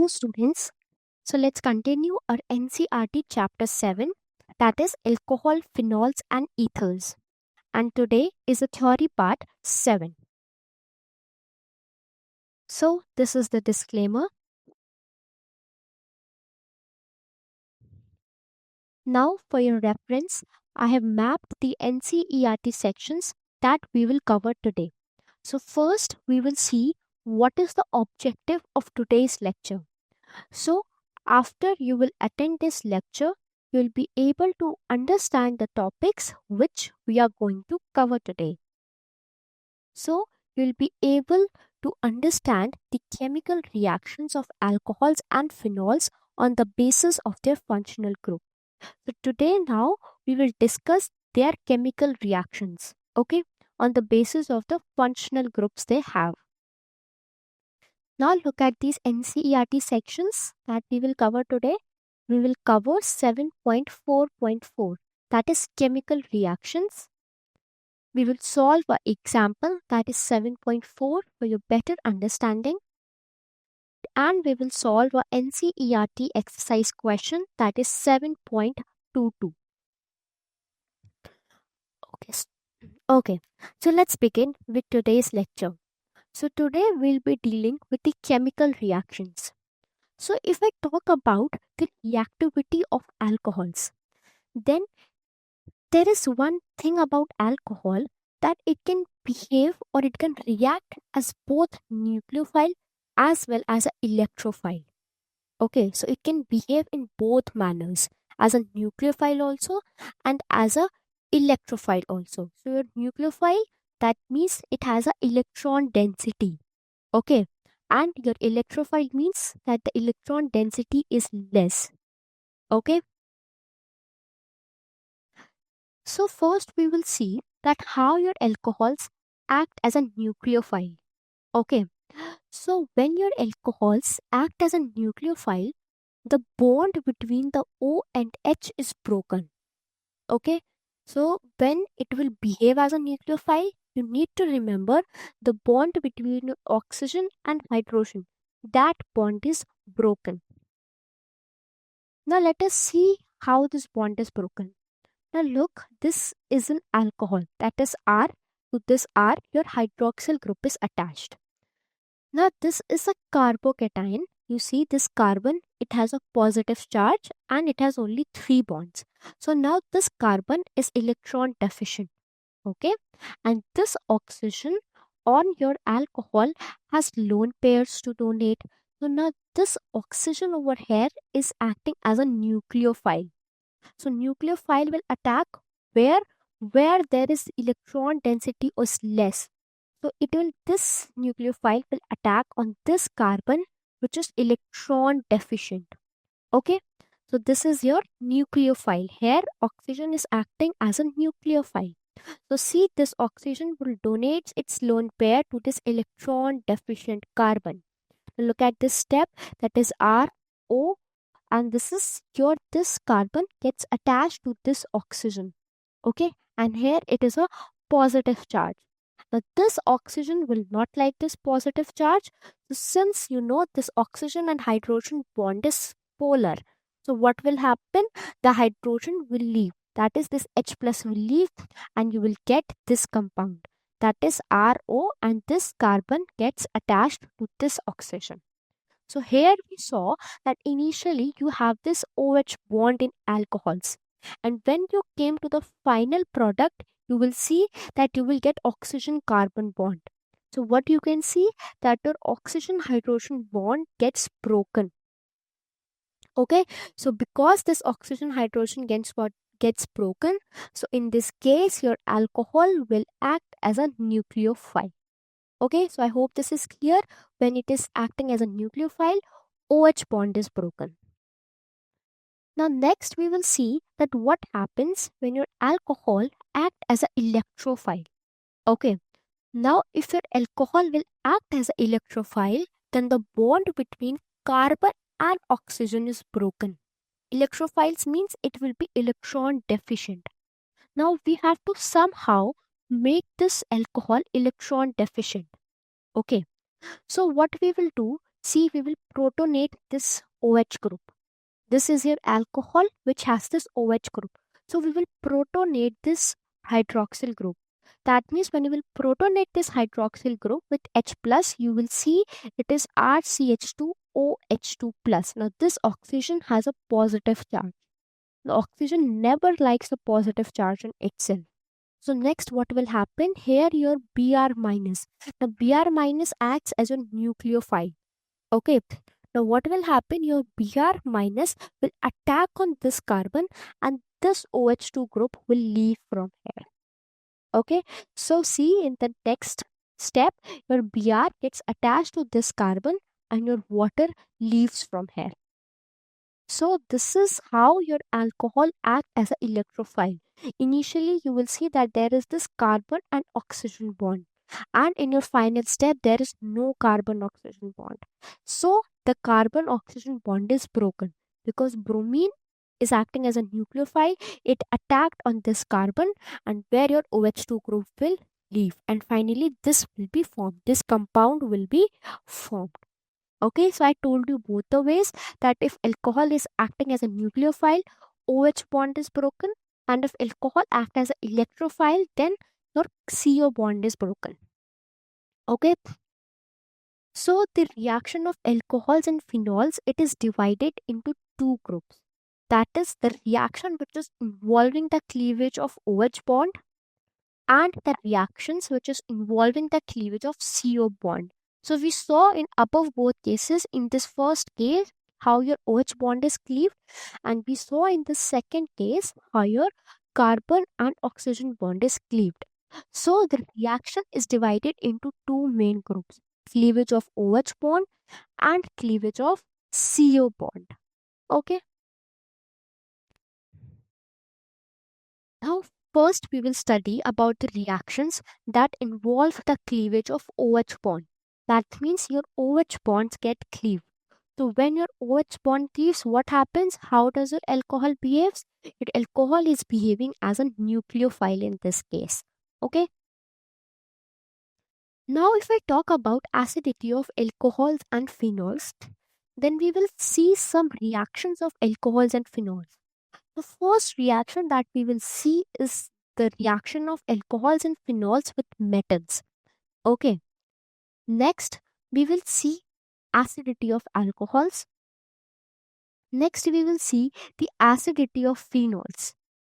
Hello, students. So let's continue our NCRT chapter 7, that is alcohol, phenols, and ethers. And today is the theory part 7. So, this is the disclaimer. Now, for your reference, I have mapped the NCERT sections that we will cover today. So, first, we will see what is the objective of today's lecture. So, after you will attend this lecture, you will be able to understand the topics which we are going to cover today. So, you will be able to understand the chemical reactions of alcohols and phenols on the basis of their functional group. So, today now we will discuss their chemical reactions, okay, on the basis of the functional groups they have. Now look at these NCERT sections that we will cover today. We will cover 7.4.4, that is chemical reactions. We will solve an example, that is 7.4, for your better understanding. And we will solve a NCERT exercise question, that is 7.22. Okay, so let's begin with today's lecture. So today we'll be dealing with the chemical reactions. So, if I talk about the reactivity of alcohols, then there is one thing about alcohol that it can behave or it can react as both nucleophile as well as an electrophile. Okay, so it can behave in both manners, as a nucleophile also and as a electrophile also. So, your nucleophile, that means it has an electron density. Okay, and your electrophile means that the electron density is less. Okay, so first we will see that how your alcohols act as a nucleophile. Okay, so when your alcohols act as a nucleophile, the bond between the O and H is broken. Okay, so when it will behave as a nucleophile, you need to remember the bond between oxygen and hydrogen. That bond is broken. Now let us see how this bond is broken. Now look, this is an alcohol, that is R. To this R, your hydroxyl group is attached. Now this is a carbocation. You see this carbon, it has a positive charge and it has only 3 bonds. So now this carbon is electron deficient. Okay, and this oxygen on your alcohol has lone pairs to donate. So now this oxygen over here is acting as a nucleophile. So nucleophile will attack where where there is electron density is less. So it will this nucleophile will attack on this carbon which is electron deficient. Okay, so this is your nucleophile. Here oxygen is acting as a nucleophile. So see, this oxygen will donate its lone pair to this electron deficient carbon. Look at this step, that is RO, and this is your this carbon gets attached to this oxygen. Okay, and here it is a positive charge. Now this oxygen will not like this positive charge. So since you know this oxygen and hydrogen bond is polar, so what will happen? The hydrogen will leave, that is this H plus will leave, and you will get this compound, that is RO, and this carbon gets attached to this oxygen. So here we saw that initially you have this OH bond in alcohols, and when you came to the final product, you will see that you will get oxygen carbon bond. So what you can see, that your oxygen hydrogen bond gets broken. Okay, so because this oxygen hydrogen gets broken, so in this case your alcohol will act as a nucleophile. Okay, so I hope this is clear. When it is acting as a nucleophile, OH bond is broken. Now next we will see that what happens when your alcohol act as an electrophile. Okay, now if your alcohol will act as an electrophile, then the bond between carbon and oxygen is broken. Electrophiles means it will be electron deficient. Now we have to somehow make this alcohol electron deficient. Okay, so what we will do, See, we will protonate this OH group. This is your alcohol which has this OH group. So we will protonate this hydroxyl group. That means when you will protonate this hydroxyl group with H plus, you will see it is RCH2OH2 plus. Now this oxygen has a positive charge. The oxygen never likes a positive charge in itself. So next what will happen here, your Br minus. Now Br minus acts as a nucleophile. Okay. Now what will happen, your Br minus will attack on this carbon and this OH2 group will leave from here. Okay. So see, in the next step, your Br gets attached to this carbon and your water leaves from here. So this is how your alcohol act as an electrophile. Initially, you will see that there is this carbon and oxygen bond. And in your final step, there is no carbon oxygen bond. So the carbon oxygen bond is broken because bromine is acting as a nucleophile. It attacked on this carbon and where your OH2 group will leave. And finally, this will be formed. This compound will be formed. Okay, so I told you both the ways that if alcohol is acting as a nucleophile, OH bond is broken, and if alcohol acts as an electrophile, then your CO bond is broken. Okay, so the reaction of alcohols and phenols, it is divided into two groups. That is the reaction which is involving the cleavage of OH bond and the reactions which is involving the cleavage of CO bond. So we saw in above both cases, in this first case how your OH bond is cleaved, and we saw in the second case how your carbon and oxygen bond is cleaved. So the reaction is divided into two main groups: cleavage of OH bond and cleavage of CO bond. Okay. Now, first we will study about the reactions that involve the cleavage of OH bond. That means your OH bonds get cleaved. So when your OH bond cleaves, what happens? How does your alcohol behaves? Your alcohol is behaving as a nucleophile in this case. Okay. Now, if I talk about acidity of alcohols and phenols, then we will see some reactions of alcohols and phenols. The first reaction that we will see is the reaction of alcohols and phenols with metals. Okay. Next, we will see acidity of alcohols. Next, we will see the acidity of phenols.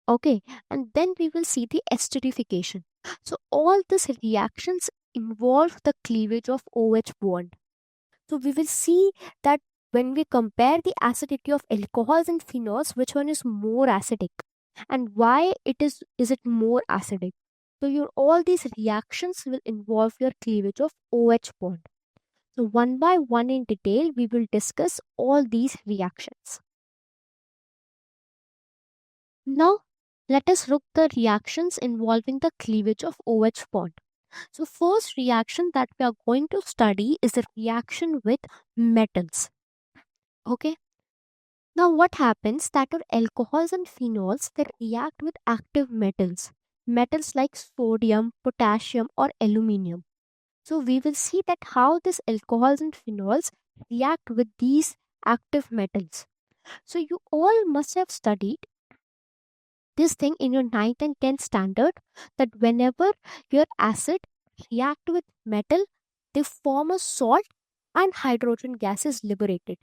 Okay. And then we will see the esterification. So, all these reactions involve the cleavage of OH bond. So, we will see that when we compare the acidity of alcohols and phenols, which one is more acidic and why is it more acidic. So your all these reactions will involve your cleavage of OH bond. So one by one in detail we will discuss all these reactions. Now let us look the reactions involving the cleavage of OH bond. So first reaction that we are going to study is the reaction with metals. Okay. Now what happens that your alcohols and phenols, they react with active metals. Metals like sodium, potassium or aluminium. So we will see that how these alcohols and phenols react with these active metals. So you all must have studied this thing in your 9th and 10th standard, that whenever your acid react with metal, they form a salt and hydrogen gas is liberated.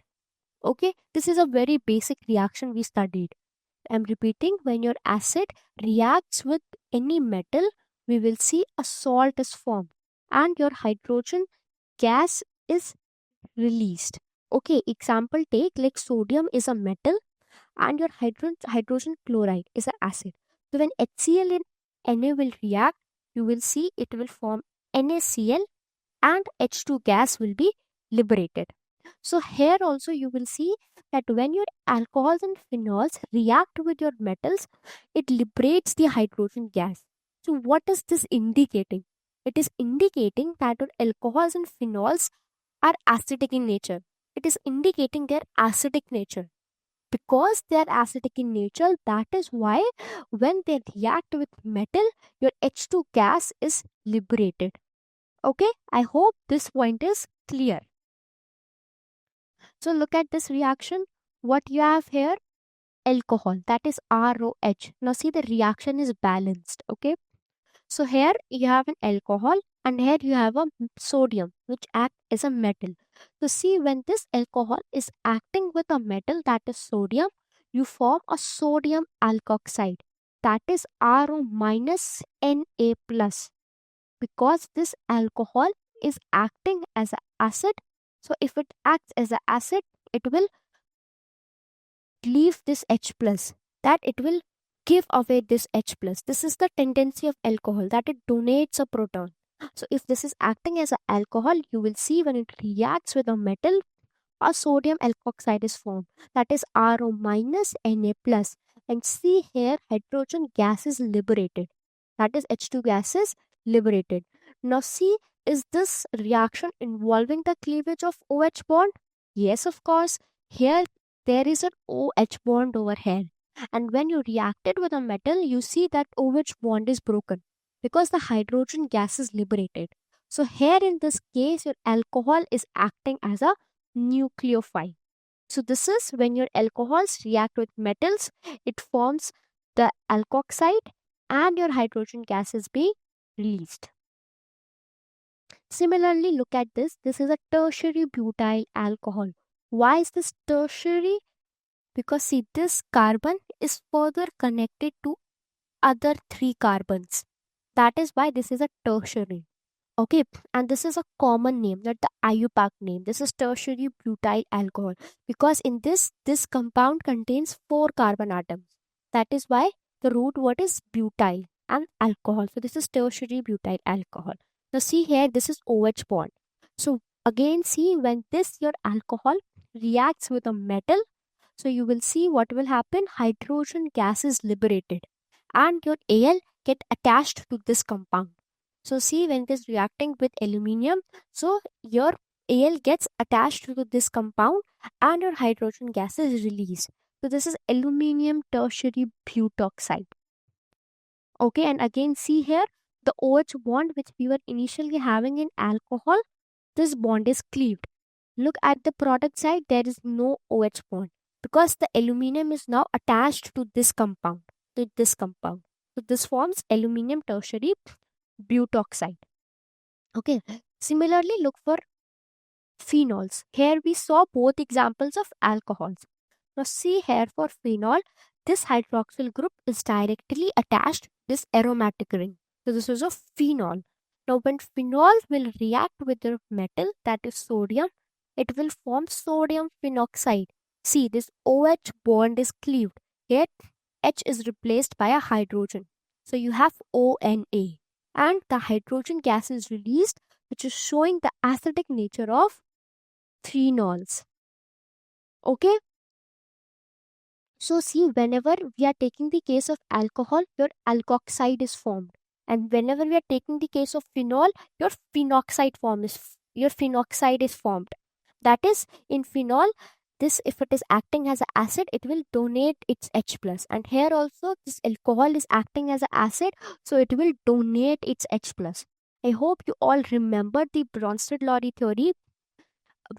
Okay, this is a very basic reaction we studied. I'm repeating, when your acid reacts with any metal, we will see a salt is formed and your hydrogen gas is released. Okay, example take like sodium is a metal and your hydrogen chloride is an acid. So when HCl and Na will react, you will see it will form NaCl and H2 gas will be liberated. So here also you will see that when your alcohols and phenols react with your metals, it liberates the hydrogen gas. So what is this indicating? It is indicating that your alcohols and phenols are acidic in nature. It is indicating their acidic nature. Because they are acidic in nature, that is why when they react with metal, your H2 gas is liberated. Okay, I hope this point is clear. So look at this reaction. What you have here? Alcohol, that is ROH. Now see, the reaction is balanced. Okay, so here you have an alcohol and here you have a sodium which act as a metal. So see, when this alcohol is acting with a metal, that is sodium, you form a sodium alkoxide, that is RO minus Na plus, because this alcohol is acting as an acid. So if it acts as an acid, it will leave this H plus, that it will give away this H plus. This is the tendency of alcohol, that it donates a proton. So if this is acting as an alcohol, you will see when it reacts with a metal, a sodium alkoxide is formed, that is RO minus Na plus. And see here, hydrogen gas is liberated, that is H2 gas is liberated. Now see, is this reaction involving the cleavage of OH bond? Yes, of course. Here there is an OH bond over here. And when you react it with a metal, you see that OH bond is broken because the hydrogen gas is liberated. So here in this case, your alcohol is acting as a nucleophile. So this is when your alcohols react with metals, it forms the alkoxide and your hydrogen gas is being released. Similarly, look at this. This is a tertiary butyl alcohol. Why is this tertiary? Because see, this carbon is further connected to other three carbons. That is why this is a tertiary. Okay, and this is a common name, not the IUPAC name. This is tertiary butyl alcohol because in this compound contains four carbon atoms. That is why the root word is butyl and alcohol. So this is tertiary butyl alcohol. Now see here, this is OH bond. So again, see, when this your alcohol reacts with a metal, so you will see what will happen. Hydrogen gas is liberated and your Al get attached to this compound. So see, when it is reacting with aluminium, so your Al gets attached to this compound and your hydrogen gas is released. So this is aluminium tertiary butoxide. Okay, and again see here, the OH bond which we were initially having in alcohol, this bond is cleaved. Look at the product side, there is no OH bond because the aluminium is now attached to this compound, to this compound. So this forms aluminium tertiary butoxide. Okay. Similarly, look for phenols. Here we saw both examples of alcohols. Now see here, for phenol, this hydroxyl group is directly attached to this aromatic ring. So this is a phenol. Now when phenol will react with the metal, that is sodium, it will form sodium phenoxide. See, this OH bond is cleaved. Here H is replaced by a hydrogen. So you have ONA and the hydrogen gas is released, which is showing the acidic nature of phenols. Okay, so see, whenever we are taking the case of alcohol, your alkoxide is formed, and whenever we are taking the case of phenol, your phenoxide is formed. That is, in phenol, this, if it is acting as an acid, it will donate its H plus, and here also this alcohol is acting as an acid, so it will donate its H plus. I hope you all remember the Bronsted-Lowry theory.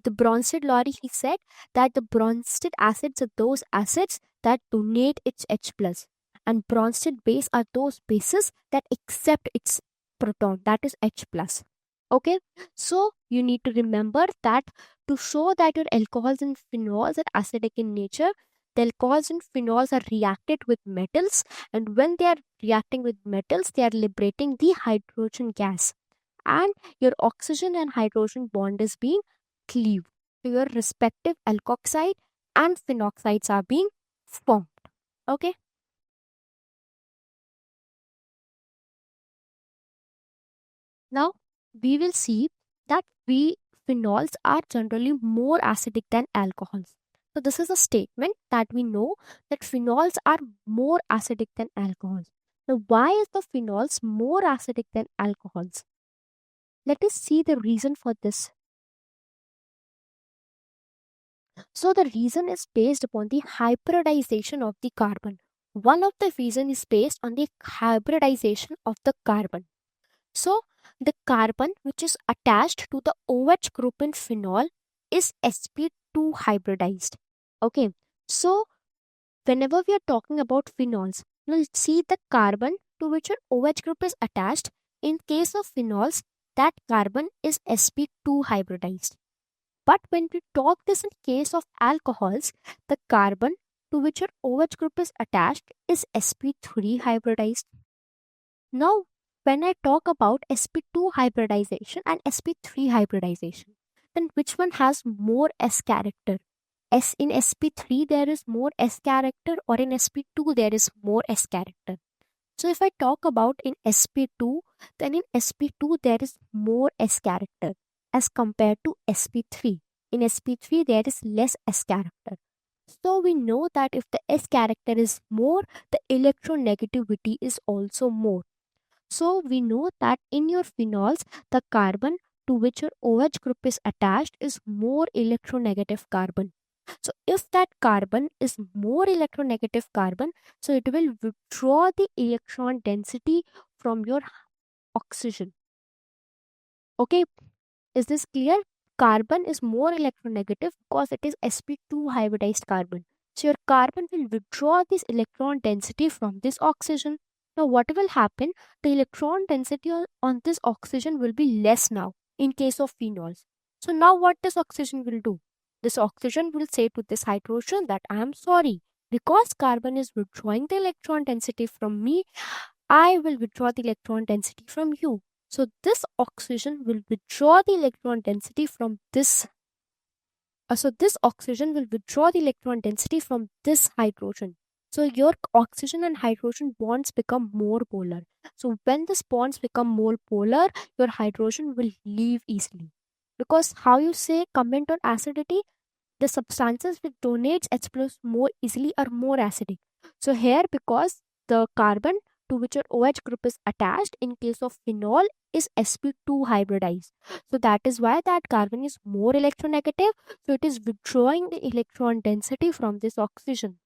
The Bronsted-Lowry, he said that the Bronsted acids are those acids that donate its H plus, and Bronsted base are those bases that accept its proton, that is H plus. Okay, so you need to remember that to show that your alcohols and phenols are acidic in nature, the alcohols and phenols are reacted with metals, and when they are reacting with metals, they are liberating the hydrogen gas, and your oxygen and hydrogen bond is being cleaved. So your respective alkoxide and phenoxides are being formed. Okay. Now we will see that phenols are generally more acidic than alcohols. So this is a statement that we know that phenols are more acidic than alcohols. Now why is the phenols more acidic than alcohols? Let us see the reason for this. So the reason is based upon the hybridization of the carbon. One of the reason is based on the hybridization of the carbon. So the carbon which is attached to the OH group in phenol is sp2 hybridized. Okay, so whenever we are talking about phenols, you'll see the carbon to which your OH group is attached. In case of phenols, that carbon is sp2 hybridized. But when we talk this in case of alcohols, the carbon to which your OH group is attached is sp3 hybridized. Now, when I talk about sp2 hybridization and sp3 hybridization, then which one has more S character? S in sp3 there is more S character, or in sp2 there is more S character? So if I talk about in sp2, then in sp2 there is more S character as compared to sp3. In sp3 there is less S character. So we know that if the S character is more, the electronegativity is also more. So we know that in your phenols, the carbon to which your OH group is attached is more electronegative carbon. So if that carbon is more electronegative carbon, so it will withdraw the electron density from your oxygen. Okay, is this clear? Carbon is more electronegative because it is sp2 hybridized carbon. So your carbon will withdraw this electron density from this oxygen. Now what will happen? The electron density on this oxygen will be less now in case of phenols. So now what this oxygen will do? This oxygen will say to this hydrogen that I am sorry. Because carbon is withdrawing the electron density from me, I will withdraw the electron density from you. So this oxygen will withdraw the electron density from this. This oxygen will withdraw the electron density from this hydrogen. So your oxygen and hydrogen bonds become more polar. So when these bonds become more polar, your hydrogen will leave easily. Because how you say comment on acidity, the substances which donates H plus more easily are more acidic. So here, because the carbon to which your OH group is attached in case of phenol is sp2 hybridized. So that is why that carbon is more electronegative. So it is withdrawing the electron density from this oxygen.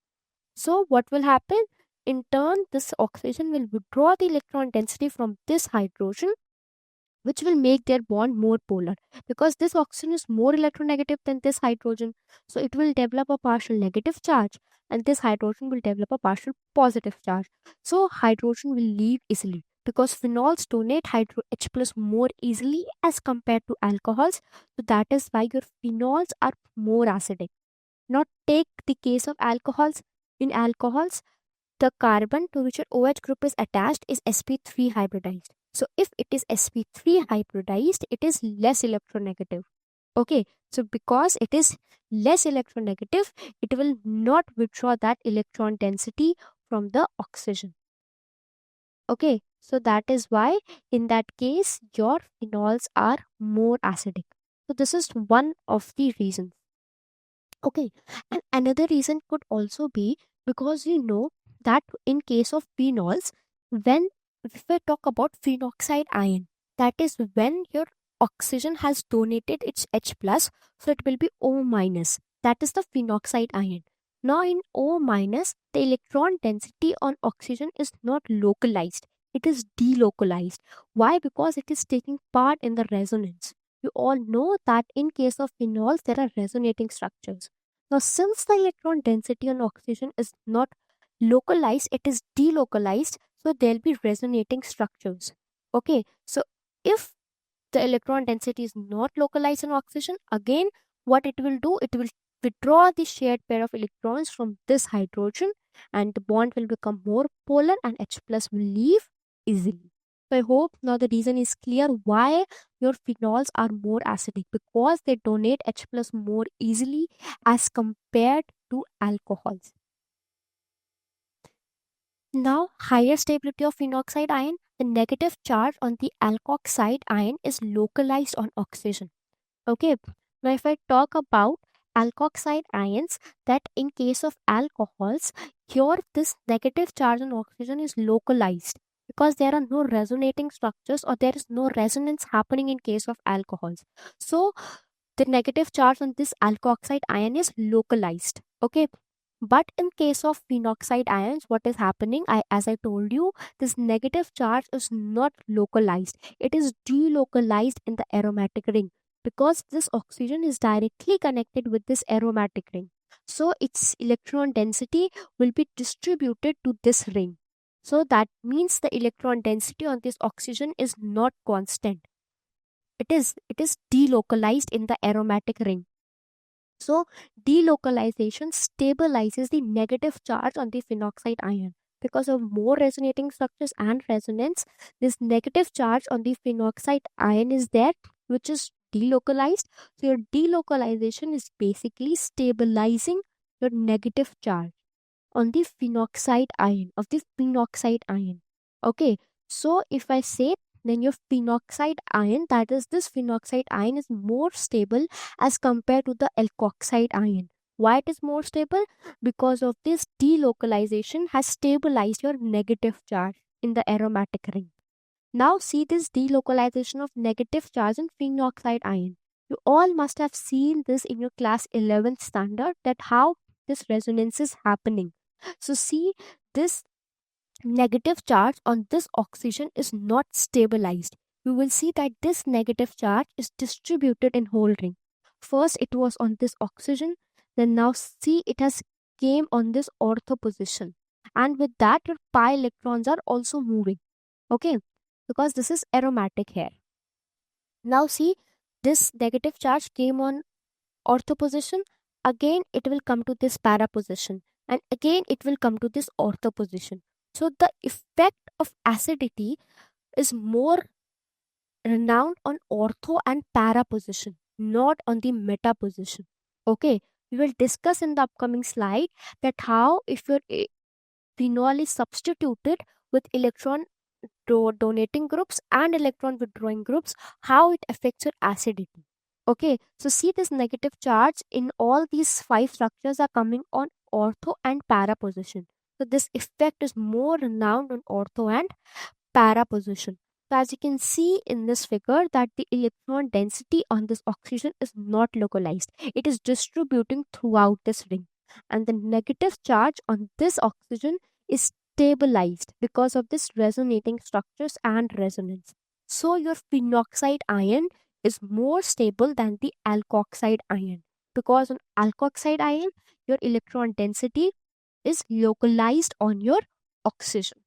So what will happen? In turn, this oxygen will withdraw the electron density from this hydrogen, which will make their bond more polar, because this oxygen is more electronegative than this hydrogen. So it will develop a partial negative charge, and this hydrogen will develop a partial positive charge. So hydrogen will leave easily because phenols donate hydro H plus more easily as compared to alcohols. So that is why your phenols are more acidic. Now take the case of alcohols. In alcohols, the carbon to which your OH group is attached is sp3 hybridized. So if it is sp3 hybridized, it is less electronegative. Okay, so because it is less electronegative, it will not withdraw that electron density from the oxygen. Okay, so that is why in that case your phenols are more acidic. So this is one of the reasons. Okay, and another reason could also be because you know that in case of phenols, when if we talk about phenoxide ion, that is when your oxygen has donated its H plus, so it will be O minus. That is the phenoxide ion. Now in O minus, the electron density on oxygen is not localized; it is delocalized. Why? Because it is taking part in the resonance. You all know that in case of phenols, there are resonating structures. Now, since the electron density on oxygen is not localized, it is delocalized, so there'll be resonating structures. Okay, so if the electron density is not localized in oxygen, again, what it will do, it will withdraw the shared pair of electrons from this hydrogen, and the bond will become more polar and H plus will leave easily. So I hope now the reason is clear why your phenols are more acidic, because they donate H plus more easily as compared to alcohols. Now, higher stability of phenoxide ion, the negative charge on the alkoxide ion is localized on oxygen. Okay, now if I talk about alkoxide ions, that in case of alcohols, here this negative charge on oxygen is localized because there are no resonating structures or there is no resonance happening in case of alcohols. So the negative charge on this alkoxide ion is localized. Okay, but in case of phenoxide ions, what is happening? As I told you, this negative charge is not localized. It is delocalized in the aromatic ring. because this oxygen is directly connected with this aromatic ring. So its electron density will be distributed to this ring. So that means the electron density on this oxygen is not constant. It is delocalized in the aromatic ring. So delocalization stabilizes the negative charge on the phenoxide ion. Because of more resonating structures and resonance, this negative charge on the phenoxide ion is there, which is delocalized. So your delocalization is basically stabilizing your negative charge on the phenoxide ion. Okay, so if I say, then your phenoxide ion, that is this phenoxide ion, is more stable as compared to the alkoxide ion. Why it is more stable? Because of this delocalization has stabilized your negative charge in the aromatic ring. Now see this delocalization of negative charge in phenoxide ion. You all must have seen this in your class 11th standard, that how this resonance is happening. So see, this negative charge on this oxygen is not stabilized. You will see that this negative charge is distributed in whole ring. First it was on this oxygen, then now see it has came on this ortho position. And with that your pi electrons are also moving. Okay, because this is aromatic here. Now see, this negative charge came on ortho position, again it will come to this para position, and again it will come to this ortho position. So the effect of acidity is more renowned on ortho and para position, not on the meta position. Okay, we will discuss in the upcoming slide that how if your phenol is substituted with electron donating groups and electron withdrawing groups, how it affects your acidity. Okay, so see, this negative charge in all these five structures are coming on ortho and para position. So this effect is more renowned on ortho and para position. So as you can see in this figure, that the electron density on this oxygen is not localized. It is distributing throughout this ring. And the negative charge on this oxygen is stabilized because of this resonating structures and resonance. So your phenoxide ion is more stable than the alkoxide ion, because on alkoxide ion your electron density is localized on your oxygen.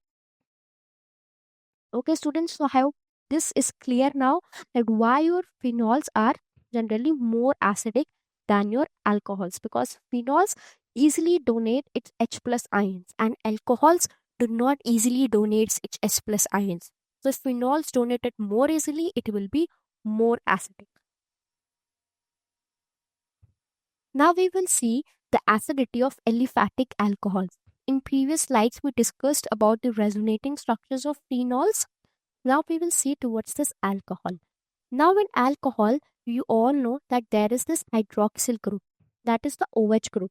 Okay, students, so I hope this is clear now, that why your phenols are generally more acidic than your alcohols, because phenols easily donate its H plus ions and alcohols do not easily donate its H plus ions. So if phenols donate it more easily, it will be more acidic. Now we will see the acidity of aliphatic alcohols. In previous slides, we discussed about the resonating structures of phenols. Now we will see towards this alcohol. Now in alcohol, you all know that there is this hydroxyl group, that is the OH group.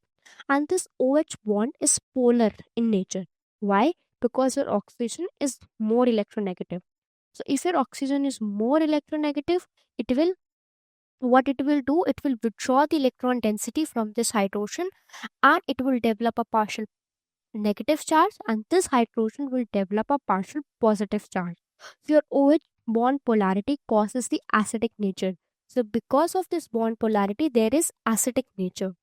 And this OH bond is polar in nature. Why? Because your oxygen is more electronegative. So if your oxygen is more electronegative, it will, what it will do, it will withdraw the electron density from this hydrogen, and it will develop a partial negative charge, and this hydrogen will develop a partial positive charge. So your OH bond polarity causes the acidic nature. So because of this bond polarity, there is acidic nature.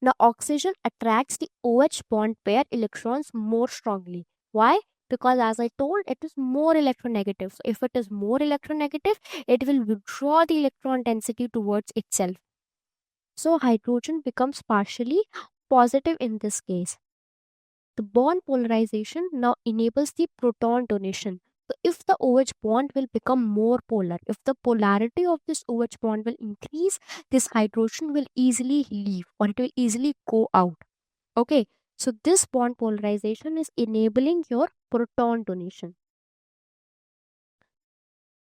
Now oxygen attracts the OH bond pair electrons more strongly. Why? Because as I told, it is more electronegative. So if it is more electronegative, it will withdraw the electron density towards itself. So hydrogen becomes partially positive in this case. The bond polarization now enables the proton donation. So if the OH bond will become more polar, if the polarity of this OH bond will increase, this hydrogen will easily leave, or it will easily go out. Okay, so this bond polarization is enabling your proton donation.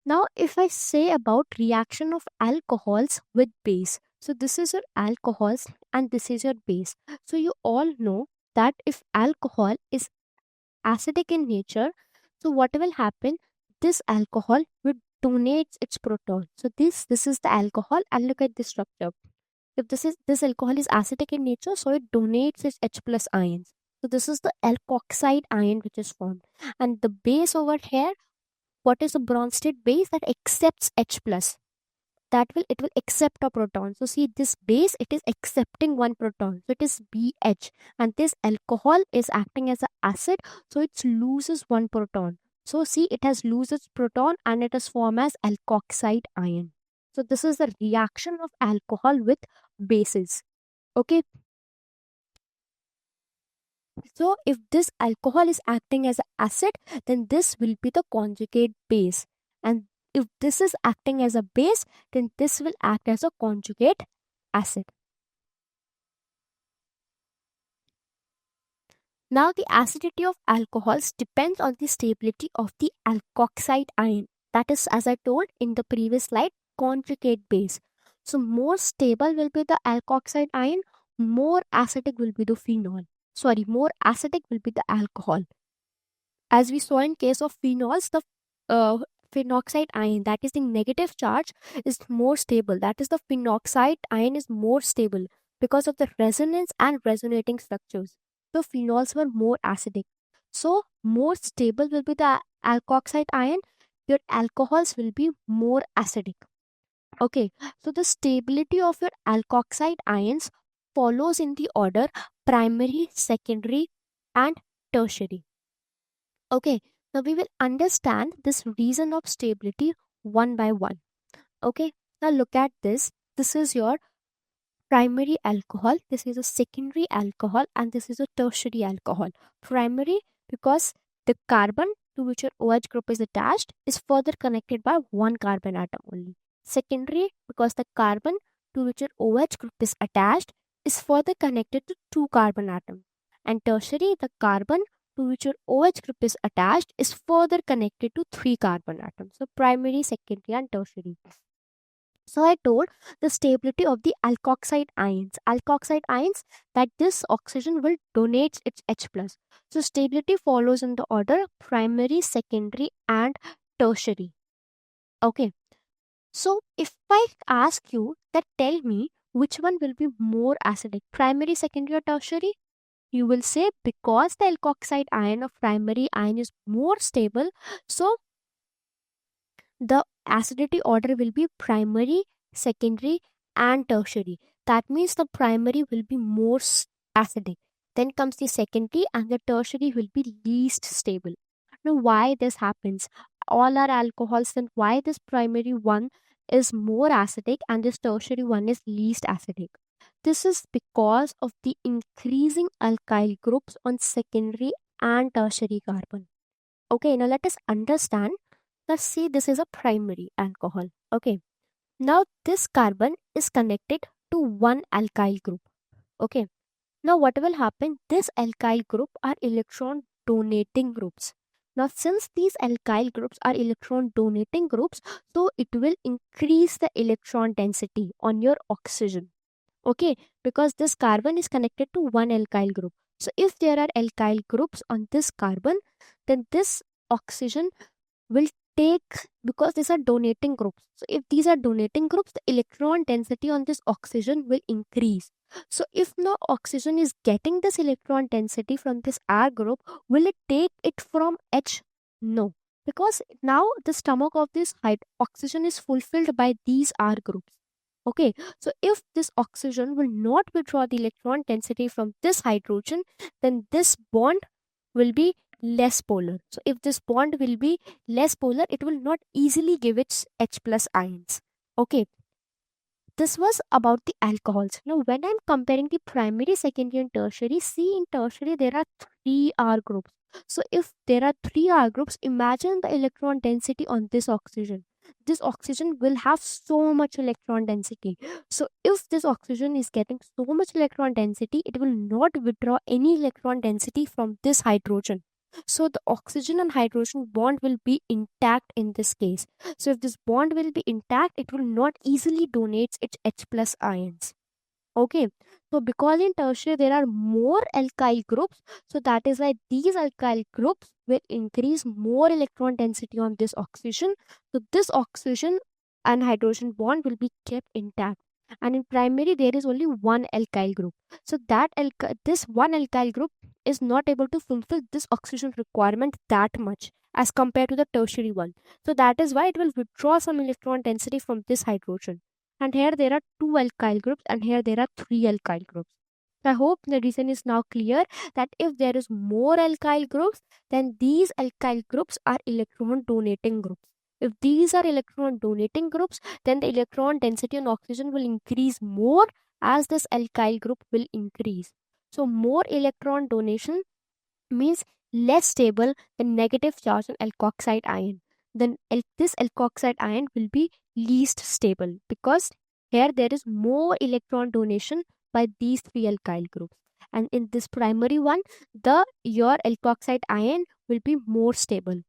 Now, if I say about reaction of alcohols with base, so this is your alcohols and this is your base. So you all know that if alcohol is acidic in nature, so what will happen? This alcohol will donate its proton. So this is the alcohol, and look at this structure. If this alcohol is acidic in nature, so it donates its H plus ions. So this is the alkoxide ion which is formed, and the base over here what is a bronze state base that accepts H plus? That will it will accept a proton. So see, this base, it is accepting one proton, so it is BH, and this alcohol is acting as an acid, so it loses one proton. So see, it has loses proton and it is formed as alkoxide ion. So this is the reaction of alcohol with bases. Okay, so if this alcohol is acting as an acid, then this will be the conjugate base. And if this is acting as a base, then this will act as a conjugate acid. Now the acidity of alcohols depends on the stability of the alkoxide ion. That is, as I told in the previous slide, conjugate base. So more stable will be the alkoxide ion, more acidic will be the phenol. Sorry, more acidic will be the alcohol. As we saw in case of phenols, the uh, phenoxide ion, that is the negative charge, is more stable. That is, the phenoxide ion is more stable because of the resonance and resonating structures. So phenols were more acidic. So more stable will be the alkoxide ion. Your alcohols will be more acidic. Okay, so the stability of your alkoxide ions follows in the order primary, secondary, and tertiary. Okay, now we will understand this reason of stability one by one. Okay, now look at this. This is your primary alcohol, this is a secondary alcohol, and this is a tertiary alcohol. Primary because the carbon to which your OH group is attached is further connected by one carbon atom only. Secondary because the carbon to which your OH group is attached is further connected to two carbon atoms. And tertiary, the carbon to which your OH group is attached is further connected to three carbon atoms. So primary, secondary, and tertiary. So I told the stability of the alkoxide ions. Alkoxide ions, that this oxygen will donate its H plus. So stability follows in the order primary, secondary, and tertiary. Okay. So if I ask you that, tell me which one will be more acidic, primary, secondary, or tertiary? You will say because the alkoxide ion of primary ion is more stable, so the acidity order will be primary, secondary, and tertiary. That means the primary will be more acidic. Then comes the secondary, and the tertiary will be least stable. Now, why this happens? All are alcohols, then why this primary one is more acidic and this tertiary one is least acidic? This is because of the increasing alkyl groups on secondary and tertiary carbon. Okay, now let us understand. Let's see, this is a primary alcohol. Okay, now this carbon is connected to one alkyl group. Okay, now what will happen? This alkyl group are electron donating groups. Now, since these alkyl groups are electron donating groups, so it will increase the electron density on your oxygen. Okay, because this carbon is connected to one alkyl group. So, if there are alkyl groups on this carbon, then this oxygen will take, because these are donating groups. So if these are donating groups, the electron density on this oxygen will increase. So if no oxygen is getting this electron density from this R group, will it take it from H? No, because now the stomach of this oxygen is fulfilled by these R groups. Okay, so if this oxygen will not withdraw the electron density from this hydrogen, then this bond will be less polar. So if this bond will be less polar, it will not easily give its H plus ions. Okay, this was about the alcohols. Now when I'm comparing the primary, secondary, and tertiary, see, in tertiary there are three R groups. So if there are three R groups, imagine the electron density on this oxygen. This oxygen will have so much electron density. So if this oxygen is getting so much electron density, it will not withdraw any electron density from this hydrogen. So the oxygen and hydrogen bond will be intact in this case. So if this bond will be intact, it will not easily donate its H plus ions. Okay, so because in tertiary there are more alkyl groups, so that is why these alkyl groups will increase more electron density on this oxygen. So this oxygen and hydrogen bond will be kept intact. And in primary there is only one alkyl group. So that this one alkyl group is not able to fulfill this oxygen requirement that much. as compared to the tertiary one. So that is why it will withdraw some electron density from this hydrogen. And here there are two alkyl groups and here there are three alkyl groups. I hope the reason is now clear that if there is more alkyl groups, then these alkyl groups are electron donating groups. If these are electron donating groups, then the electron density on oxygen will increase more as this alkyl group will increase. So more electron donation means less stable than negative charge on alkoxide ion. Then this alkoxide ion will be least stable because here there is more electron donation by these three alkyl groups. And in this primary one, your alkoxide ion will be more stable.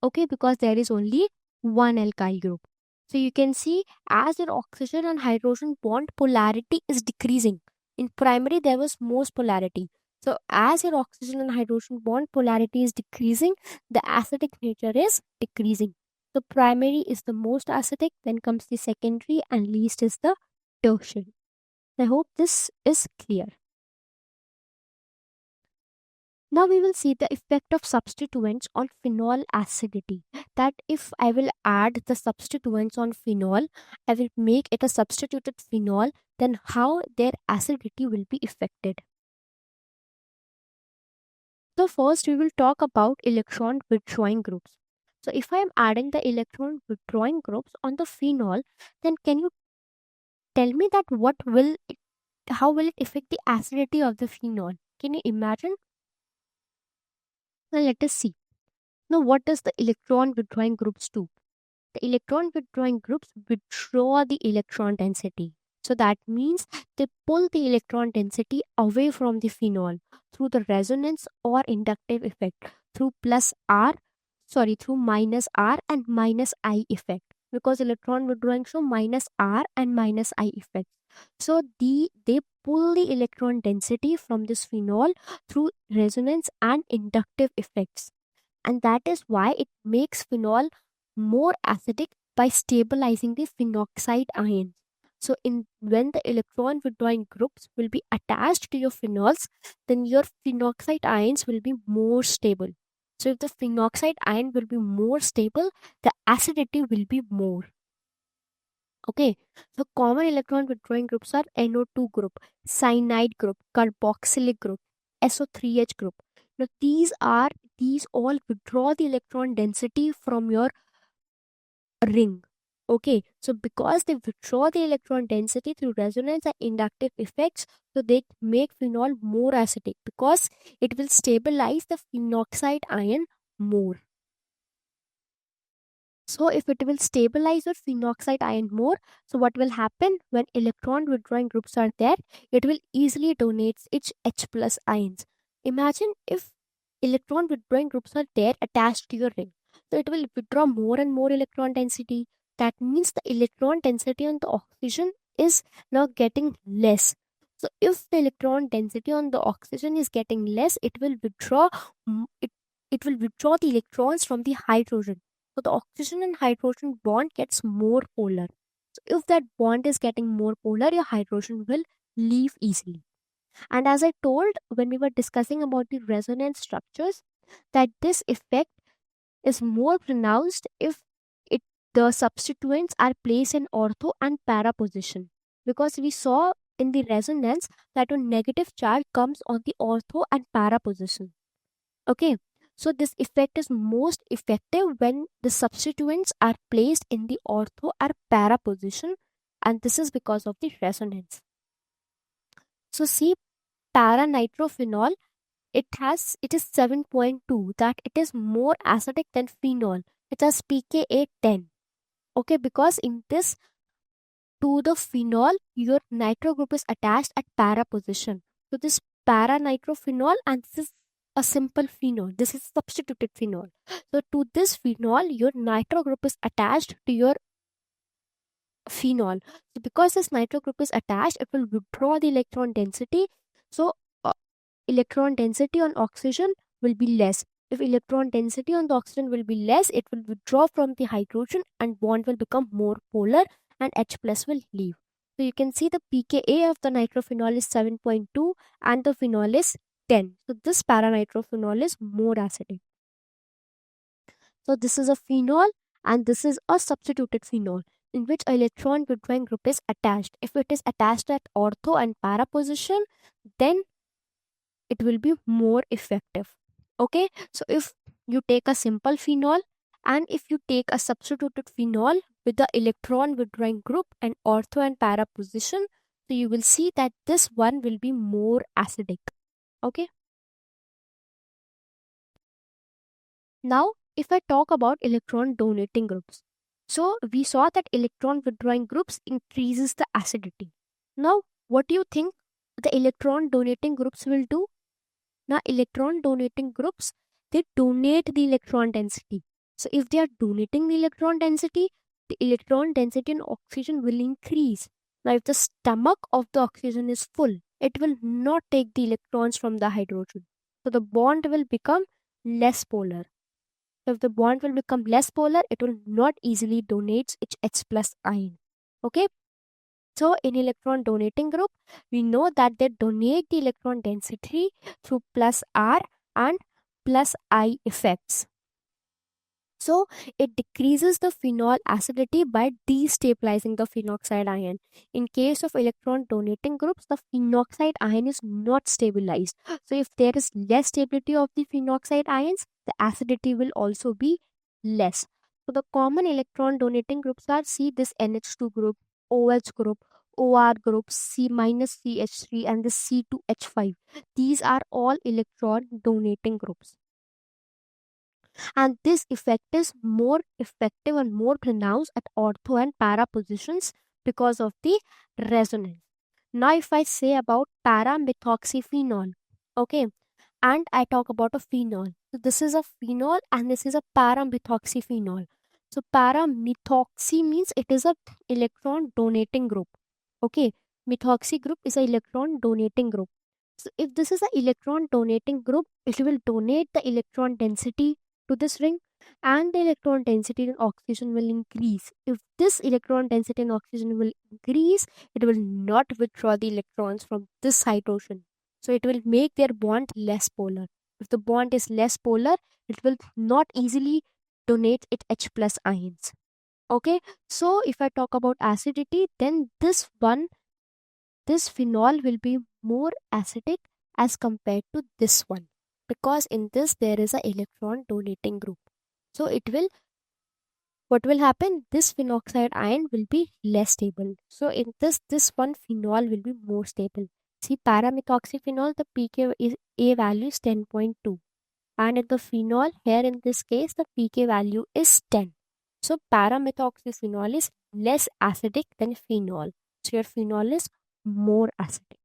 Okay, because there is only one alkyl group. So you can see as your oxygen and hydrogen bond polarity is decreasing. In primary, there was most polarity. So as your oxygen and hydrogen bond polarity is decreasing, the acidic nature is decreasing. So primary is the most acidic, then comes the secondary, and least is the tertiary. I hope this is clear. Now we will see the effect of substituents on phenol acidity. That if I will add the substituents on phenol, I will make it a substituted phenol, then how their acidity will be affected. So first we will talk about electron withdrawing groups. So if I am adding the electron withdrawing groups on the phenol, then can you tell me that how will it affect the acidity of the phenol? Can you imagine? Now let us see. Now what does the electron withdrawing groups do? The electron withdrawing groups withdraw the electron density. So that means they pull the electron density away from the phenol through the resonance or inductive effect through through minus R and minus I effect, because electron withdrawing show minus R and minus I effect. So they pull the electron density from this phenol through resonance and inductive effects, and that is why it makes phenol more acidic by stabilizing the phenoxide ions. So when the electron withdrawing groups will be attached to your phenols, then your phenoxide ions will be more stable. So if the phenoxide ion will be more stable, the acidity will be more. Okay, so common electron withdrawing groups are NO2 group, cyanide group, carboxylic group, SO3H group. Now these all withdraw the electron density from your ring. Okay, so because they withdraw the electron density through resonance and inductive effects, so they make phenol more acidic because it will stabilize the phenoxide ion more. So if it will stabilize your phenoxide ion more, so what will happen when electron withdrawing groups are there? It will easily donate its H plus ions. Imagine if electron withdrawing groups are there attached to your ring. So it will withdraw more and more electron density. That means the electron density on the oxygen is now getting less. So if the electron density on the oxygen is getting less, it will it will withdraw the electrons from the hydrogen. So the oxygen and hydrogen bond gets more polar. So if that bond is getting more polar, your hydrogen will leave easily. And as I told when we were discussing about the resonance structures, that this effect is more pronounced if the substituents are placed in ortho and para position. Because we saw in the resonance that a negative charge comes on the ortho and para position. Okay, so this effect is most effective when the substituents are placed in the ortho or para position, and this is because of the resonance. So see, para-nitrophenol, it is 7.2, that it is more acidic than phenol. It has pKa 10. Okay, because in this, to the phenol, your nitro group is attached at para position. So this para-nitrophenol, and this is a simple phenol. This is substituted phenol. So to this phenol, your nitro group is attached to your phenol. So because this nitro group is attached, it will withdraw the electron density. So electron density on oxygen will be less. If electron density on the oxygen will be less, it will withdraw from the hydrogen and bond will become more polar and H plus will leave. So you can see the pKa of the nitrophenol is 7.2 and the phenol is 10. So this para-nitrophenol is more acidic. So this is a phenol and this is a substituted phenol in which electron withdrawing group is attached. If it is attached at ortho and para position, then it will be more effective. Okay, so if you take a simple phenol and if you take a substituted phenol with the electron withdrawing group and ortho and para position, so you will see that this one will be more acidic. Okay, now if I talk about electron donating groups, so we saw that electron withdrawing groups increases the acidity. Now what do you think the electron donating groups will do? Now, electron donating groups, they donate the electron density. So, if they are donating the electron density in oxygen will increase. Now, if the stomach of the oxygen is full, it will not take the electrons from the hydrogen. So, the bond will become less polar. If the bond will become less polar, it will not easily donate its H plus ion. Okay, so in electron donating group, we know that they donate the electron density through plus R and plus I effects. So it decreases the phenol acidity by destabilizing the phenoxide ion. In case of electron donating groups, the phenoxide ion is not stabilized. So if there is less stability of the phenoxide ions, the acidity will also be less. So the common electron donating groups are C this NH2 group, OH group, OR group, C minus CH3 and the C2H5. These are all electron donating groups, and this effect is more effective and more pronounced at ortho and para positions because of the resonance. Now, if I say about paramethoxyphenol, okay, and I talk about a phenol. So this is a phenol and this is a paramethoxyphenol. So paramethoxy means it is a electron donating group. Okay, methoxy group is a electron donating group. So if this is an electron donating group, it will donate the electron density to this ring and the electron density in oxygen will increase. If this electron density in oxygen will increase, it will not withdraw the electrons from this hydrogen. So it will make their bond less polar. If the bond is less polar, it will not easily donate it H plus ions. Okay, so if I talk about acidity, then this phenol will be more acidic as compared to this one because in this there is a electron donating group. So it will, what will happen, this phenoxide ion will be less stable. So in this one phenol will be more stable. See, paramethoxyphenol, the pKa value is 10.2, and in the phenol here in this case the pK value is 10. So paramethoxyphenol is less acidic than phenol. So your phenol is more acidic.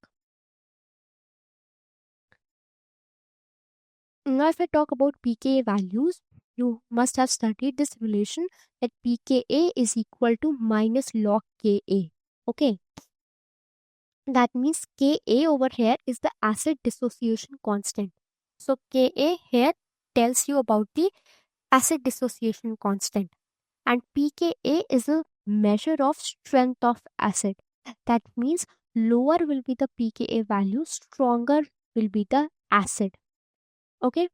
Now, if I talk about pKa values, you must have studied this relation that pKa is equal to minus log Ka. Okay, that means Ka over here is the acid dissociation constant. So Ka here tells you about the acid dissociation constant, and pKa is a measure of strength of acid. That means lower will be the pKa value, stronger will be the acid. Okay,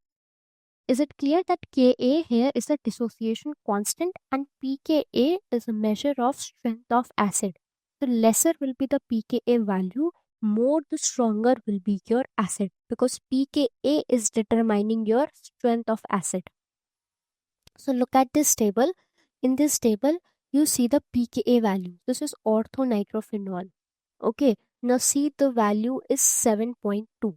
is it clear that Ka here is a dissociation constant and pKa is a measure of strength of acid? The lesser will be the pKa value, more the stronger will be your acid, because pKa is determining your strength of acid. So look at this table. In this table, you see the pKa value. This is orthonitrophenol. Okay, now see the value is 7.2.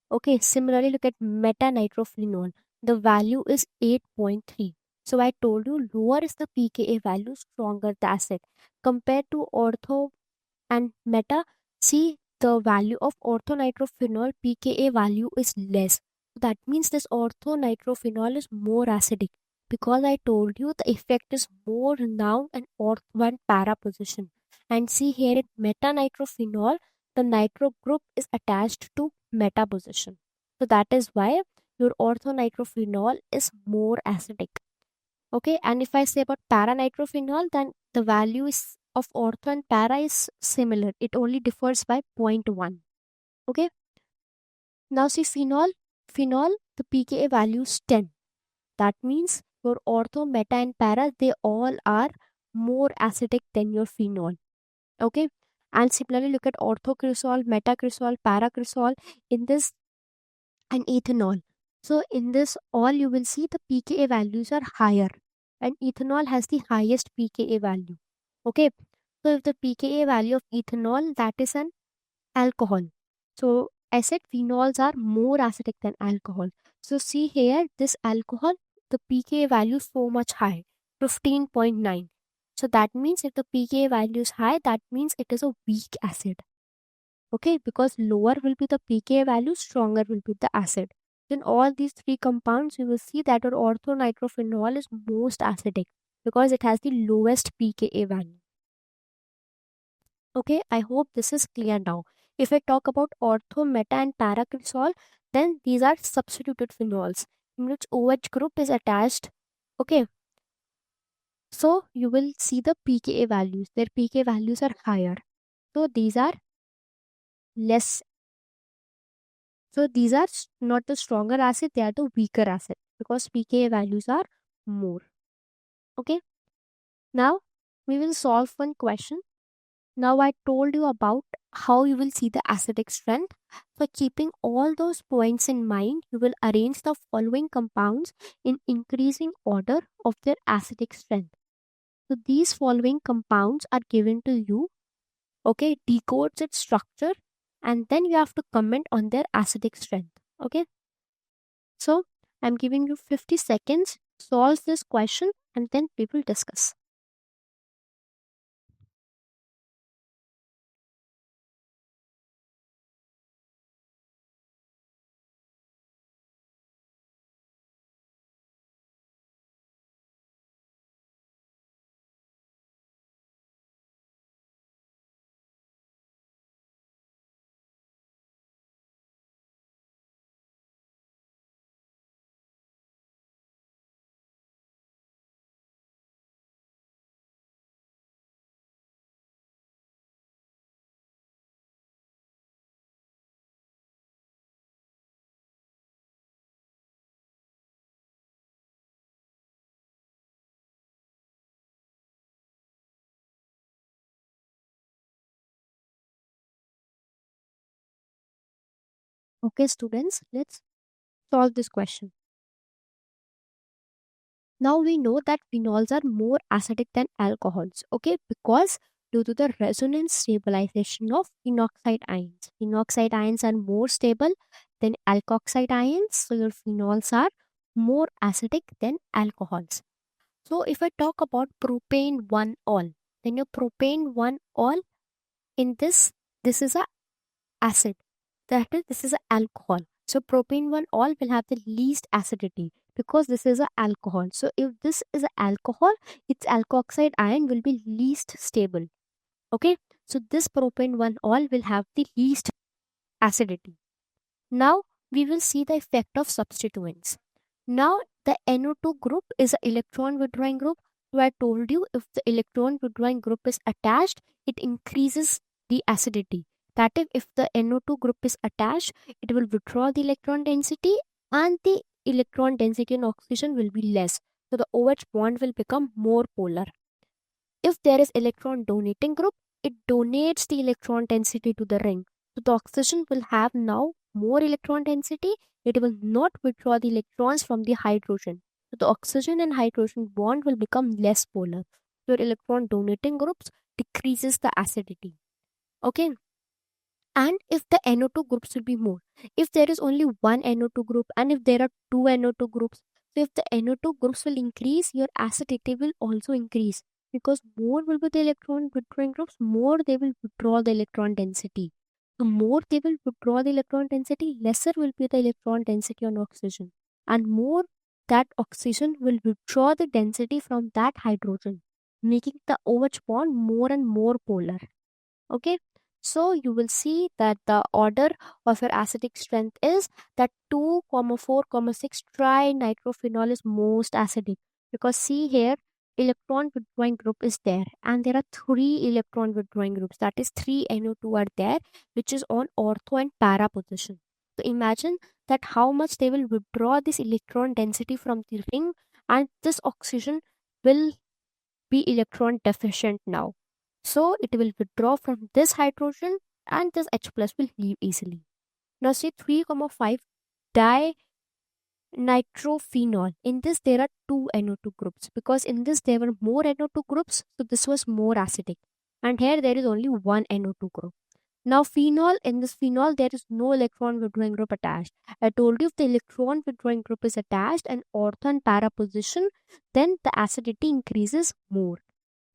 Okay, similarly look at metanitrophenol. The value is 8.3. So I told you lower is the pKa value, stronger the acid. Compared to ortho and meta, see the value of orthonitrophenol pKa value is less. That means this orthonitrophenol is more acidic, because I told you the effect is more now in ortho and para position. And see here in metanitrophenol, the nitro group is attached to meta position. So that is why your orthonitrophenol is more acidic. Okay, and if I say about paranitrophenol, then the value is of ortho and para is similar. It only differs by 0.1. Okay, now see phenol, the pKa value is 10. That means your ortho, meta, and para, they all are more acidic than your phenol. Okay. And similarly, look at orthocresol, metacresol, paracresol in this, and ethanol. So in this all you will see the pKa values are higher, and ethanol has the highest pKa value. Okay. So if the pKa value of ethanol, that is an alcohol. So I said phenols are more acidic than alcohol. So see here, this alcohol, the pKa value is so much high, 15.9. So that means if the pKa value is high, that means it is a weak acid. Okay, because lower will be the pKa value, stronger will be the acid. In all these three compounds, you will see that your orthonitrophenol is most acidic because it has the lowest pKa value. Okay, I hope this is clear now. If I talk about ortho, meta, and paracresol, then these are substituted phenols in which OH group is attached. Okay, so you will see the pKa values. Their pKa values are higher. So these are less. So these are not the stronger acid, they are the weaker acid because pKa values are more. Okay, now we will solve one question. Now I told you about how you will see the acidic strength. So keeping all those points in mind, you will arrange the following compounds in increasing order of their acidic strength. So these following compounds are given to you. Okay, it decodes its structure and then you have to comment on their acidic strength. Okay, so I'm giving you 50 seconds, solve this question and then we will discuss. Okay, students, let's solve this question. Now we know that phenols are more acidic than alcohols, okay, because due to the resonance stabilization of phenoxide ions. Phenoxide ions are more stable than alkoxide ions, so your phenols are more acidic than alcohols. So if I talk about propane 1-ol, then your propane 1-ol in this is a acid. That is, this is an alcohol. So propane 1-ol will have the least acidity because this is an alcohol. So if this is an alcohol, its alkoxide ion will be least stable. Okay. So this propane 1-ol will have the least acidity. Now we will see the effect of substituents. Now the NO2 group is an electron withdrawing group. So I told you if the electron withdrawing group is attached, it increases the acidity. That if the NO2 group is attached, it will withdraw the electron density and the electron density in oxygen will be less. So the OH bond will become more polar. If there is electron donating group, it donates the electron density to the ring. So the oxygen will have now more electron density. It will not withdraw the electrons from the hydrogen. So the oxygen and hydrogen bond will become less polar. Your electron donating groups decreases the acidity. Okay. And if the NO2 groups will be more, if there is only one NO2 group and if there are two NO2 groups, so if the NO2 groups will increase, your acidity will also increase because more will be the electron withdrawing groups, more they will withdraw the electron density. The more they will withdraw the electron density, lesser will be the electron density on oxygen, and more that oxygen will withdraw the density from that hydrogen, making the OH bond more and more polar. Okay, so you will see that the order of your acidic strength is that 2, 4, 6 trinitrophenol is most acidic because see here electron withdrawing group is there and there are 3 electron withdrawing groups, that is 3 NO2 are there which is on ortho and para position. So imagine that how much they will withdraw this electron density from the ring and this oxygen will be electron deficient now. So it will withdraw from this hydrogen and this H plus will leave easily. Now see 3,5 dinitrophenol. In this there are two NO2 groups because in this there were more NO2 groups, so this was more acidic. And here there is only one NO2 group. Now phenol, in this phenol there is no electron withdrawing group attached. I told you if the electron withdrawing group is attached and ortho and para position, then the acidity increases more.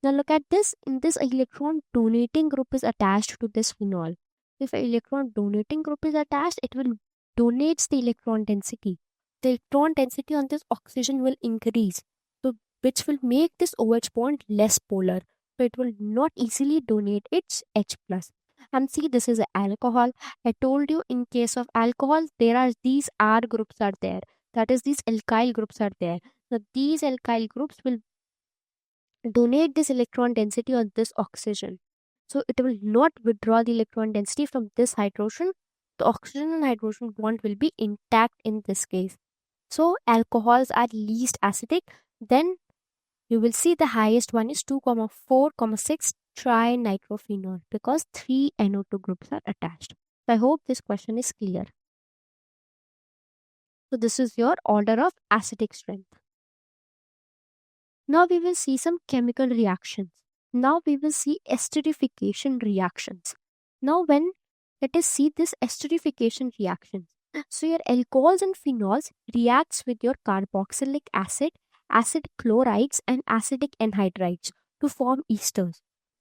Now look at this. In this, electron donating group is attached to this phenol. If an electron donating group is attached, it will donates the electron density. The electron density on this oxygen will increase, so which will make this OH bond less polar. So it will not easily donate its H plus. And see, this is alcohol. I told you in case of alcohol, there are these R groups are there. That is, these alkyl groups are there. So these alkyl groups will donate this electron density on this oxygen. So it will not withdraw the electron density from this hydrogen. The oxygen and hydrogen bond will be intact in this case. So alcohols are least acidic. Then you will see the highest one is 2,4,6 trinitrophenol because 3 NO2 groups are attached. So I hope this question is clear. So this is your order of acidic strength. Now we will see some chemical reactions. Now we will see esterification reactions. Now let us see this esterification reactions. So your alcohols and phenols reacts with your carboxylic acid, acid chlorides and acidic anhydrides to form esters.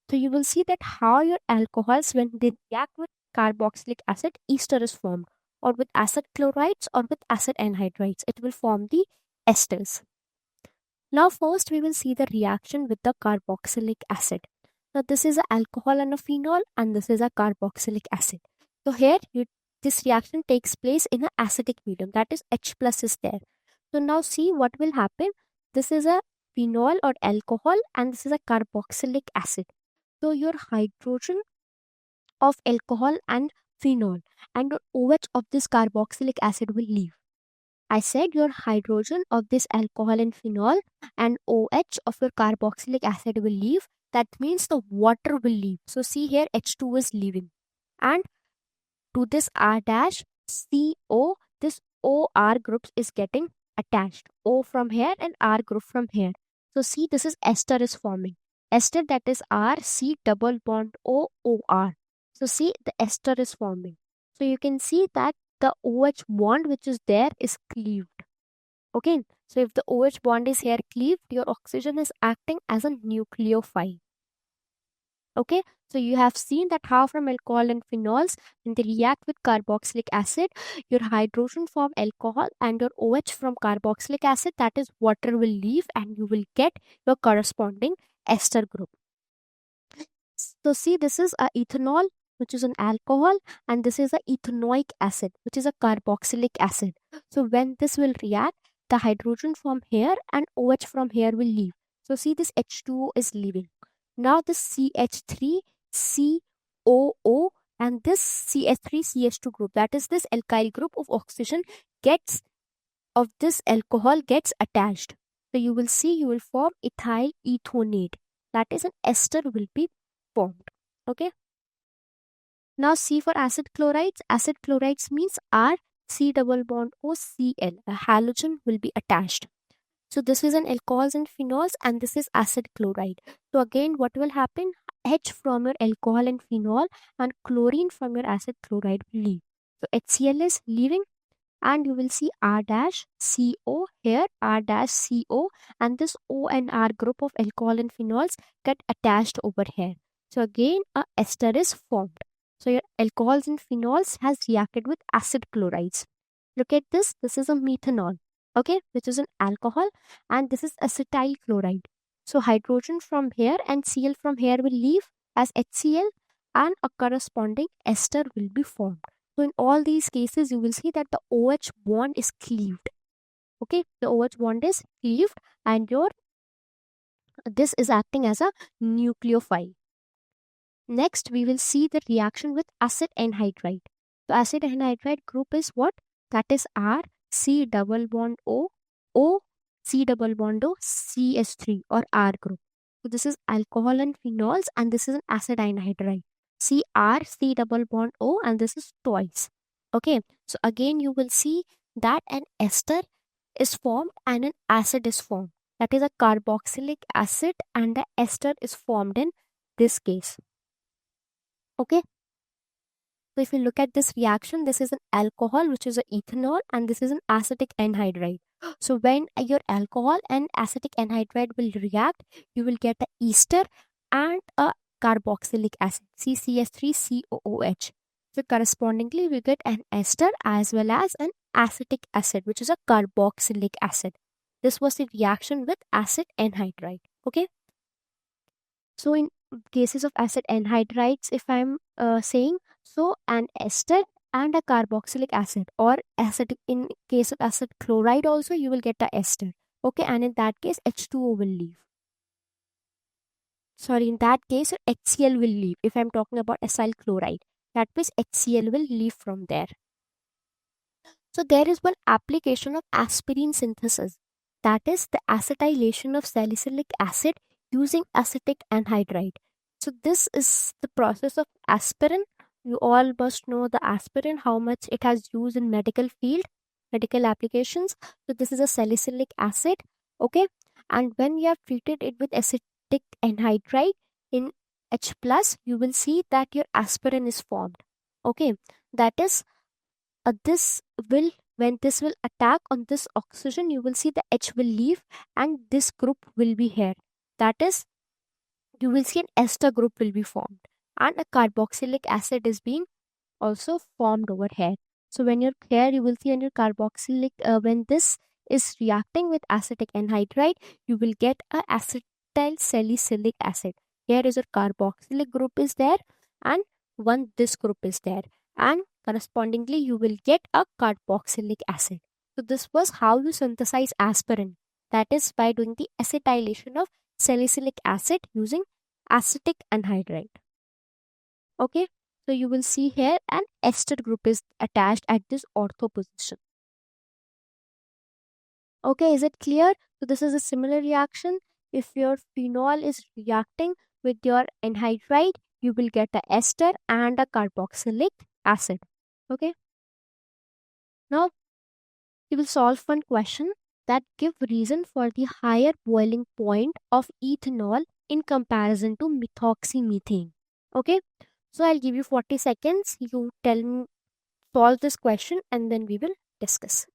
So you will see that how your alcohols, when they react with carboxylic acid, ester is formed, or with acid chlorides or with acid anhydrides, it will form the esters. Now first we will see the reaction with the carboxylic acid. Now this is an alcohol and a phenol and this is a carboxylic acid. So here this reaction takes place in an acidic medium, that is H plus is there. So now see what will happen. This is a phenol or alcohol and this is a carboxylic acid. So your hydrogen of alcohol and phenol and your OH of this carboxylic acid will leave. I said your hydrogen of this alcohol and phenol and OH of your carboxylic acid will leave. That means the water will leave. So see here H2 is leaving. And to this R dash CO, this OR group is getting attached. O from here and R group from here. So see, this is ester is forming. Ester, that is R, C double bond O, OR. So see, the ester is forming. So you can see that the OH bond which is there is cleaved. Okay, so if the OH bond is here cleaved, your oxygen is acting as a nucleophile. Okay, so you have seen that how from alcohol and phenols, when they react with carboxylic acid, your hydrogen form alcohol and your OH from carboxylic acid, that is water, will leave and you will get your corresponding ester group. So see, this is a ethanol, which is an alcohol, and this is a ethanoic acid, which is a carboxylic acid. So when this will react, the hydrogen from here and OH from here will leave. So see, this H2O is leaving. Now this CH3, COO and this CH3, CH2 group, that is this alkyl group of oxygen gets of this alcohol gets attached. So you will see you will form ethyl ethonate. That is an ester will be formed. Okay. Now C for acid chlorides. Acid chlorides means R, C double bond O, Cl. A halogen will be attached. So this is an alcohols and phenols and this is acid chloride. So again what will happen? H from your alcohol and phenol and chlorine from your acid chloride will leave. So HCl is leaving and you will see R dash CO here, R dash CO, and this O and R group of alcohol and phenols get attached over here. So again a ester is formed. So your alcohols and phenols has reacted with acid chlorides. Look at this. This is a methanol, okay, which is an alcohol, and this is acetyl chloride. So hydrogen from here and Cl from here will leave as HCl and a corresponding ester will be formed. So in all these cases, you will see that the OH bond is cleaved. Okay, the OH bond is cleaved and this is acting as a nucleophile. Next, we will see the reaction with acid anhydride. So acid anhydride group is what? That is R, C double bond O, O C double bond O, CH3 or R group. So this is alcohol and phenols, and this is an acid anhydride. CR, C double bond O, and this is twice. Okay, so again you will see that an ester is formed and an acid is formed. That is a carboxylic acid, and the ester is formed in this case. Okay, so if you look at this reaction, this is an alcohol, which is an ethanol, and this is an acetic anhydride. So when your alcohol and acetic anhydride will react, you will get an ester and a carboxylic acid, CCS3COOH. So correspondingly, we get an ester as well as an acetic acid, which is a carboxylic acid. This was the reaction with acid anhydride. Okay. So in cases of acid anhydrides, if I'm saying, so an ester and a carboxylic acid, or acid, in case of acid chloride also you will get the ester. Okay, and in that case H2O will leave. Sorry, in that case HCl will leave. If I'm talking about acyl chloride, that means HCl will leave from there. So there is one application of aspirin synthesis, that is the acetylation of salicylic acid using acetic anhydride. So this is the process of aspirin. You all must know the aspirin, how much it has used in medical field, medical applications. So this is a salicylic acid, okay? And when you have treated it with acetic anhydride in H plus, you will see that your aspirin is formed. Okay, that is this will, when this will attack on this oxygen, you will see the H will leave and this group will be here. That is, you will see an ester group will be formed, and a carboxylic acid is being also formed over here. So when you're here, you will see on your carboxylic, when this is reacting with acetic anhydride, you will get a acetyl salicylic acid. Here is your carboxylic group is there, and one this group is there, and correspondingly you will get a carboxylic acid. So this was how you synthesize aspirin, that is by doing the acetylation of salicylic acid using acetic anhydride. Okay, so you will see here an ester group is attached at this ortho position. Okay, is it clear? So this is a similar reaction. If your phenol is reacting with your anhydride, you will get a ester and a carboxylic acid. Okay. Now we will solve one question that give reason for the higher boiling point of ethanol in comparison to methoxymethane. Okay. So I'll give you 40 seconds. You tell me, solve this question, and then we will discuss.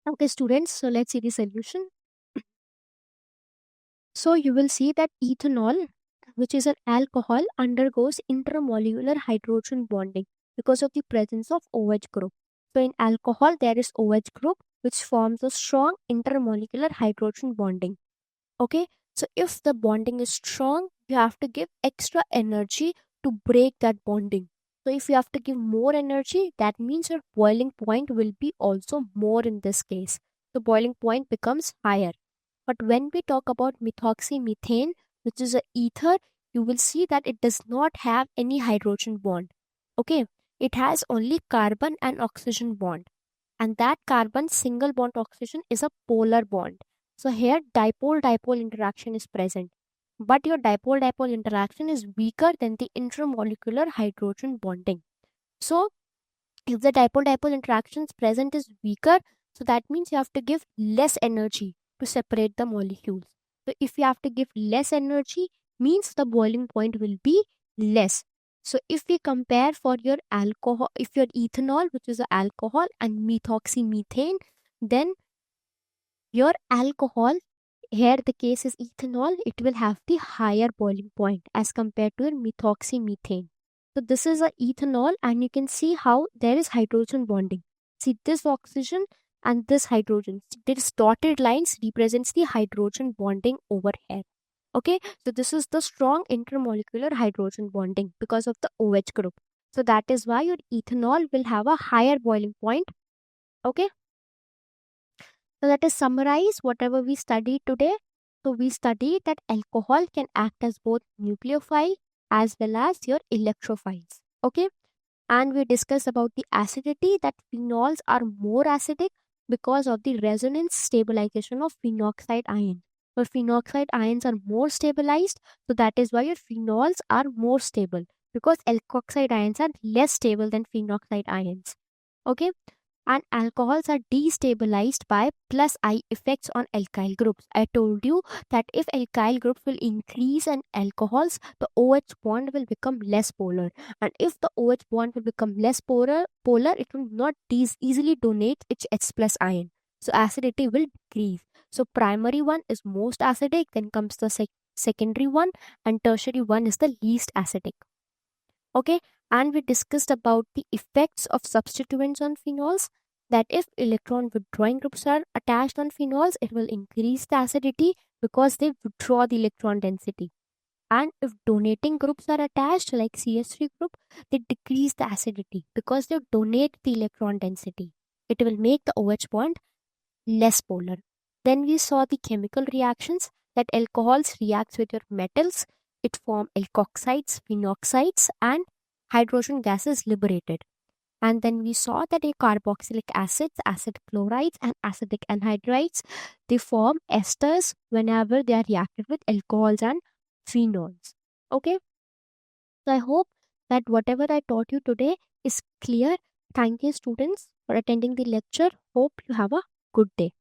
Okay, students, so let's see the solution. So you will see that ethanol, which is an alcohol, undergoes intermolecular hydrogen bonding because of the presence of OH group. So in alcohol, there is OH group which forms a strong intermolecular hydrogen bonding. Okay, so if the bonding is strong, you have to give extra energy to break that bonding. So if you have to give more energy, that means your boiling point will be also more in this case. The boiling point becomes higher. But when we talk about methoxymethane, which is a ether, you will see that it does not have any hydrogen bond. Okay, it has only carbon and oxygen bond. And that carbon single bond oxygen is a polar bond. So here dipole-dipole interaction is present. But your dipole-dipole interaction is weaker than the intermolecular hydrogen bonding. So if the dipole-dipole interactions present is weaker, so that means you have to give less energy to separate the molecules. So if you have to give less energy, means the boiling point will be less. So if we compare for your alcohol, if your ethanol, which is an alcohol, and methoxymethane, then your alcohol here the case is ethanol, it will have the higher boiling point as compared to your methoxymethane. So this is a ethanol, and you can see how there is hydrogen bonding. See this oxygen and this hydrogen. These dotted lines represents the hydrogen bonding over here. Okay, so this is the strong intermolecular hydrogen bonding because of the OH group. So that is why your ethanol will have a higher boiling point. Okay, so that is summarize whatever we studied today. So we studied that alcohol can act as both nucleophile as well as your electrophiles. Okay, and we discussed about the acidity, that phenols are more acidic because of the resonance stabilization of phenoxide ion. But phenoxide ions are more stabilized, so that is why your phenols are more stable, because alkoxide ions are less stable than phenoxide ions. Okay, and alcohols are destabilized by plus I effects on alkyl groups. I told you that if alkyl groups will increase in alcohols, the OH bond will become less polar. And if the OH bond will become less polar, it will not easily donate its H plus ion. So acidity will decrease. So primary one is most acidic, then comes the secondary one, and tertiary one is the least acidic. Okay, and we discussed about the effects of substituents on phenols, that if electron withdrawing groups are attached on phenols, it will increase the acidity because they withdraw the electron density. And if donating groups are attached like CH3 group, they decrease the acidity because they donate the electron density. It will make the OH bond less polar. Then we saw the chemical reactions, that alcohols reacts with your metals. It form alkoxides, phenoxides, and hydrogen gas is liberated. And then we saw that a carboxylic acids, acid chlorides, and acidic anhydrides, they form esters whenever they are reacted with alcohols and phenols. Okay, so I hope that whatever I taught you today is clear. Thank you, students, for attending the lecture. Hope you have a good day.